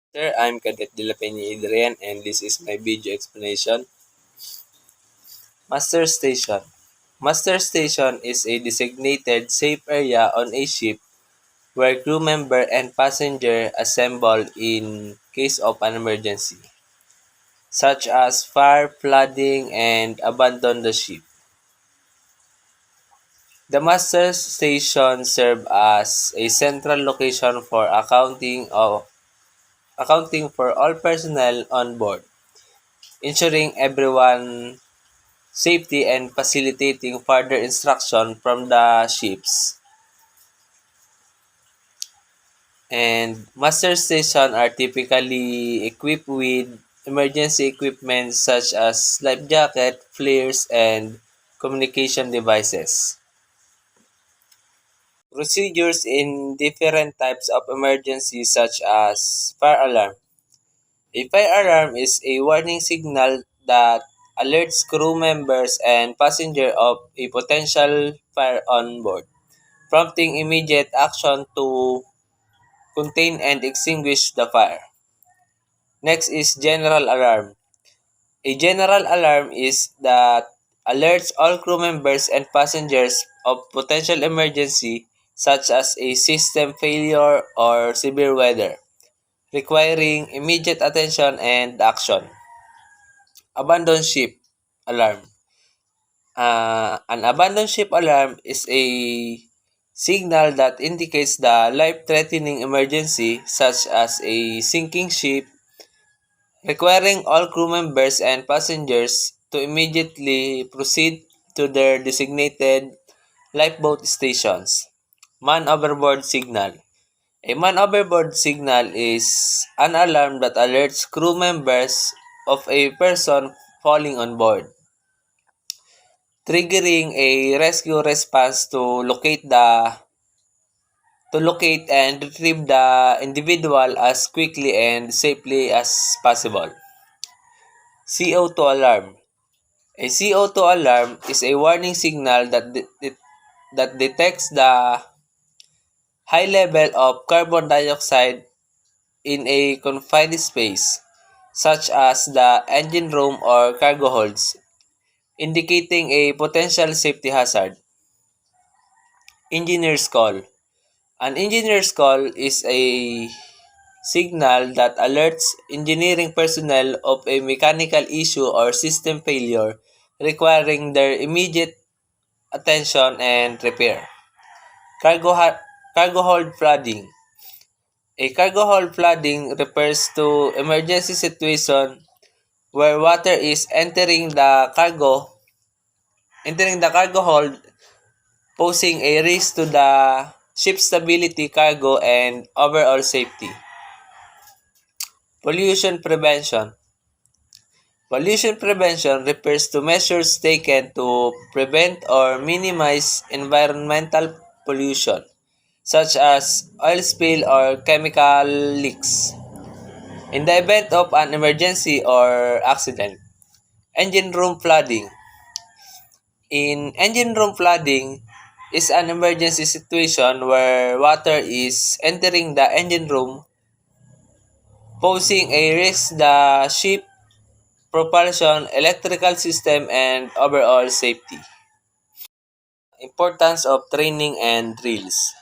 Sir, I'm Cadet De La Peña Adrian and this is my video explanation. Master Station. Master Station is a designated safe area on a ship where crew member and passenger assemble in case of an emergency, such as fire, flooding, and abandon the ship. The master station serves as a central location for accounting for all personnel on board, ensuring everyone safety and facilitating further instruction from the ships. And master stations are typically equipped with emergency equipment such as life jacket, flares, and communication devices. Procedures in different types of emergency such as fire alarm. A fire alarm is a warning signal that alerts crew members and passengers of a potential fire on board, prompting immediate action to contain and extinguish the fire. Next is general alarm. A general alarm is that alerts all crew members and passengers of potential emergency such as a system failure or severe weather, requiring immediate attention and action. Abandon ship alarm. An abandoned ship alarm is a signal that indicates the life-threatening emergency such as a sinking ship, requiring all crew members and passengers to immediately proceed to their designated lifeboat stations. Man overboard signal. A man overboard signal is an alarm that alerts crew members of a person falling on board, triggering a rescue response to locate and retrieve the individual as quickly and safely as possible. CO2 alarm. A CO2 alarm is a warning signal that detects the high level of carbon dioxide in a confined space, such as the engine room or cargo holds, indicating a potential safety hazard. Engineer's call. An engineer's call is a signal that alerts engineering personnel of a mechanical issue or system failure requiring their immediate attention and repair. Cargo hold flooding. A cargo hold flooding refers to emergency situation where water is entering the cargo hold, posing a risk to the ship's stability, cargo, and overall safety. Pollution prevention. Pollution prevention refers to measures taken to prevent or minimize environmental pollution, such as oil spill or chemical leaks. In the event of an emergency or accident, engine room flooding. In engine room flooding is an emergency situation where water is entering the engine room, posing a risk the ship propulsion, electrical system, and overall safety. Importance of training and drills.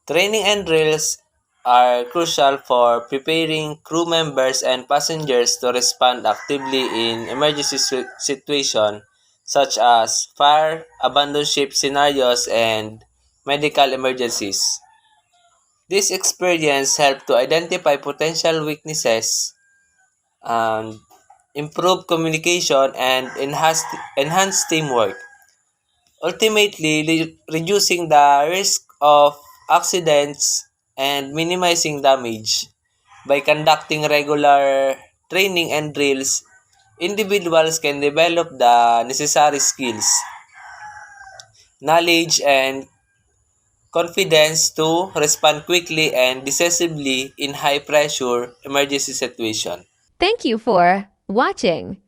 Training and drills are crucial for preparing crew members and passengers to respond actively in emergency situations such as fire, abandoned ship scenarios, and medical emergencies. This experience helps to identify potential weaknesses and improve communication and enhance teamwork, ultimately reducing the risk of accidents and minimizing damage. By conducting regular training and drills, individuals can develop the necessary skills, knowledge, and confidence to respond quickly and decisively in high-pressure emergency situations. Thank you for watching.